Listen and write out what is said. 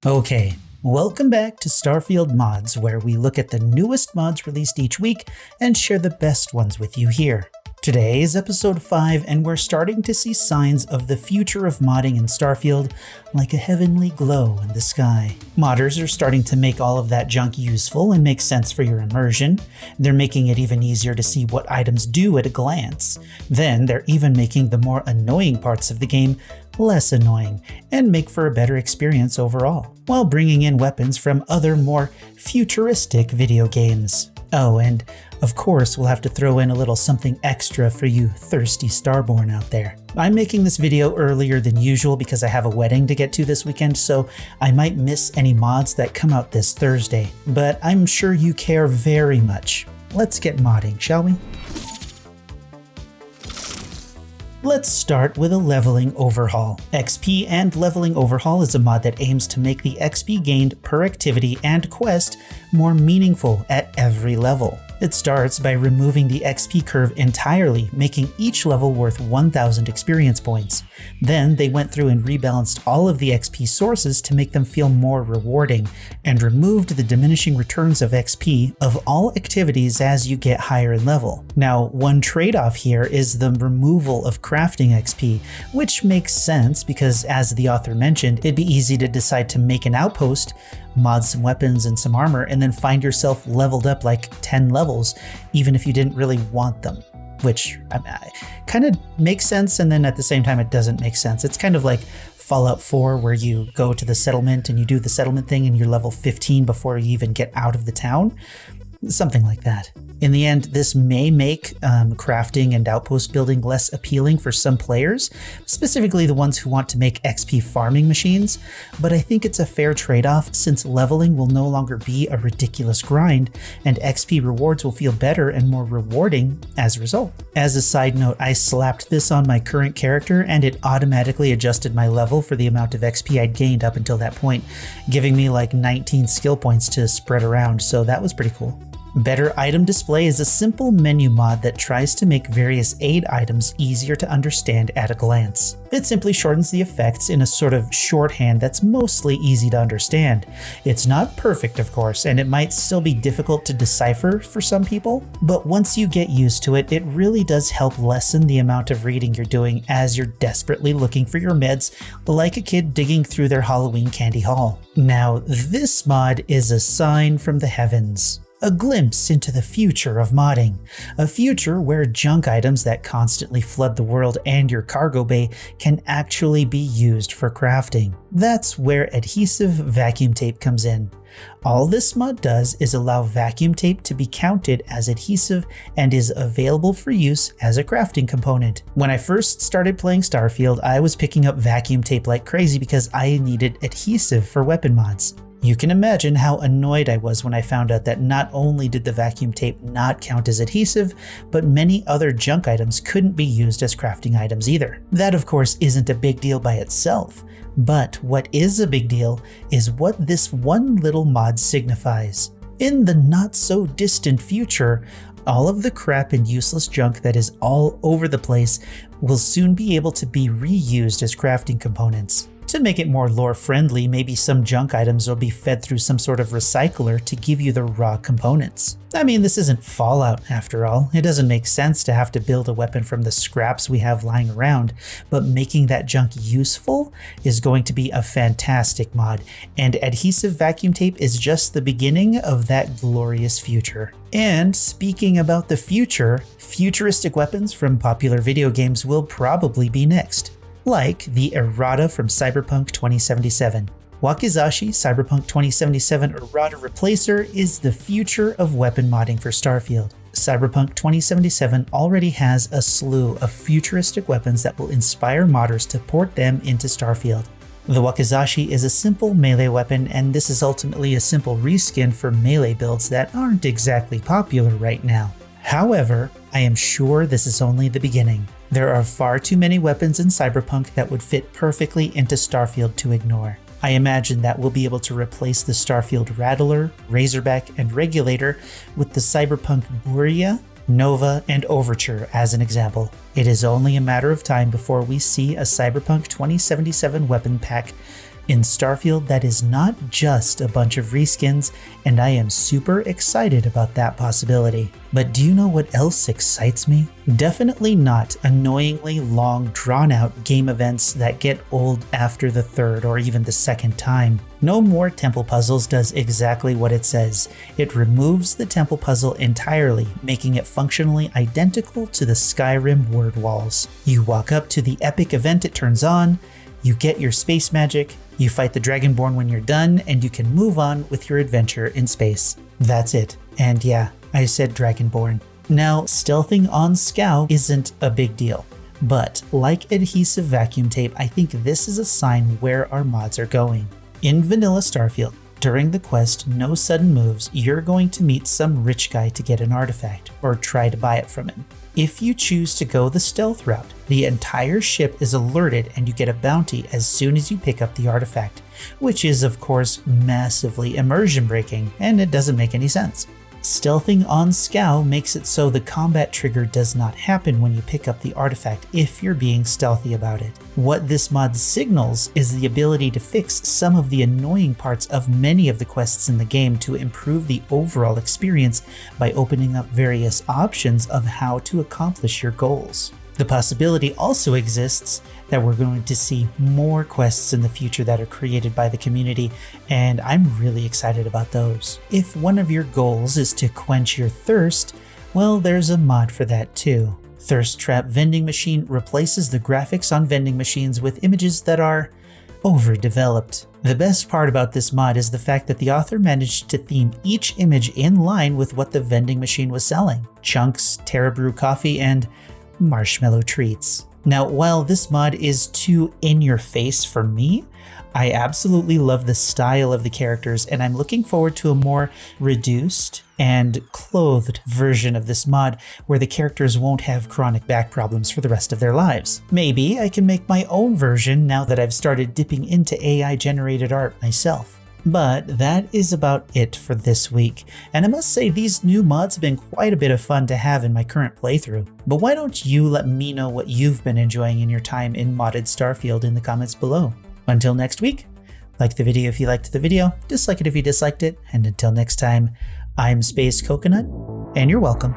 Okay, welcome back to Starfield Mods, where we look at the newest mods released each week and share the best ones with you here. Today is episode 5, and we're starting to see signs of the future of modding in Starfield, like a heavenly glow in the sky. Modders are starting to make all of that junk useful and make sense for your immersion. They're making it even easier to see what items do at a glance. Then they're even making the more annoying parts of the game less annoying and make for a better experience overall, while bringing in weapons from other more futuristic video games. Oh, and of course we'll have to throw in a little something extra for you thirsty Starborn out there. I'm making this video earlier than usual because I have a wedding to get to this weekend, so I might miss any mods that come out this Thursday, but I'm sure you care very much. Let's get modding, shall we? Let's start with a leveling overhaul. XP and leveling overhaul is a mod that aims to make the XP gained per activity and quest more meaningful at every level. It starts by removing the XP curve entirely, making each level worth 1,000 experience points. Then they went through and rebalanced all of the XP sources to make them feel more rewarding, and removed the diminishing returns of XP of all activities as you get higher in level. Now, one trade-off here is the removal of crafting XP, which makes sense because, as the author mentioned, it'd be easy to decide to make an outpost, mod some weapons and some armor, and then find yourself leveled up like 10 levels, even if you didn't really want them. Which kind of makes sense, and then at the same time it doesn't make sense. It's kind of like Fallout 4, where you go to the settlement and you do the settlement thing and you're level 15 before you even get out of the town. Something like that. In the end, this may make crafting and outpost building less appealing for some players, specifically the ones who want to make XP farming machines, but I think it's a fair trade-off since leveling will no longer be a ridiculous grind, and XP rewards will feel better and more rewarding as a result. As a side note, I slapped this on my current character and it automatically adjusted my level for the amount of XP I'd gained up until that point, giving me like 19 skill points to spread around, so that was pretty cool. Better Item Display is a simple menu mod that tries to make various aid items easier to understand at a glance. It simply shortens the effects in a sort of shorthand that's mostly easy to understand. It's not perfect, of course, and it might still be difficult to decipher for some people, but once you get used to it, it really does help lessen the amount of reading you're doing as you're desperately looking for your meds, like a kid digging through their Halloween candy haul. Now, this mod is a sign from the heavens. A glimpse into the future of modding. A future where junk items that constantly flood the world and your cargo bay can actually be used for crafting. That's where adhesive vacuum tape comes in. All this mod does is allow vacuum tape to be counted as adhesive and is available for use as a crafting component. When I first started playing Starfield, I was picking up vacuum tape like crazy because I needed adhesive for weapon mods. You can imagine how annoyed I was when I found out that not only did the vacuum tape not count as adhesive, but many other junk items couldn't be used as crafting items either. That, of course, isn't a big deal by itself, but what is a big deal is what this one little mod signifies. In the not-so-distant future, all of the crap and useless junk that is all over the place will soon be able to be reused as crafting components. To make it more lore-friendly, maybe some junk items will be fed through some sort of recycler to give you the raw components. I mean, this isn't Fallout after all. It doesn't make sense to have to build a weapon from the scraps we have lying around, but making that junk useful is going to be a fantastic mod, and adhesive vacuum tape is just the beginning of that glorious future. And speaking about the future, futuristic weapons from popular video games will probably be next. Like the Errata from Cyberpunk 2077. Wakizashi Cyberpunk 2077 Errata Replacer is the future of weapon modding for Starfield. Cyberpunk 2077 already has a slew of futuristic weapons that will inspire modders to port them into Starfield. The Wakizashi is a simple melee weapon, and this is ultimately a simple reskin for melee builds that aren't exactly popular right now. However, I am sure this is only the beginning. There are far too many weapons in Cyberpunk that would fit perfectly into Starfield to ignore. I imagine that we'll be able to replace the Starfield Rattler, Razorback, and Regulator with the Cyberpunk Buria, Nova, and Overture as an example. It is only a matter of time before we see a Cyberpunk 2077 weapon pack In Starfield, that is not just a bunch of reskins, and I am super excited about that possibility. But do you know what else excites me? Definitely not annoyingly long, drawn-out game events that get old after the third or even the second time. No More Temple Puzzles does exactly what it says. It removes the temple puzzle entirely, making it functionally identical to the Skyrim word walls. You walk up to the epic event it turns on, you get your space magic, you fight the Dragonborn when you're done, and you can move on with your adventure in space. That's it. And yeah, I said Dragonborn. Now, stealthing on scow isn't a big deal, but like adhesive vacuum tape, I think this is a sign where our mods are going. In vanilla Starfield, during the quest No Sudden Moves, you're going to meet some rich guy to get an artifact, or try to buy it from him. If you choose to go the stealth route, the entire ship is alerted and you get a bounty as soon as you pick up the artifact, which is of course massively immersion breaking, and it doesn't make any sense. Stealthing on scow makes it so the combat trigger does not happen when you pick up the artifact if you're being stealthy about it. What this mod signals is the ability to fix some of the annoying parts of many of the quests in the game to improve the overall experience by opening up various options of how to accomplish your goals. The possibility also exists that we're going to see more quests in the future that are created by the community, and I'm really excited about those. If one of your goals is to quench your thirst, well, there's a mod for that too. Thirst Trap Vending Machine replaces the graphics on vending machines with images that are overdeveloped. The best part about this mod is the fact that the author managed to theme each image in line with what the vending machine was selling: chunks, Terra Brew coffee, and marshmallow treats. Now, while this mod is too in your face for me, I absolutely love the style of the characters, and I'm looking forward to a more reduced and clothed version of this mod where the characters won't have chronic back problems for the rest of their lives. Maybe I can make my own version now that I've started dipping into AI generated art myself. But that is about it for this week, and I must say these new mods have been quite a bit of fun to have in my current playthrough. But why don't you let me know what you've been enjoying in your time in modded Starfield in the comments below. Until next week, like the video if you liked the video, dislike it if you disliked it, and until next time, I'm Space Coconut, and you're welcome.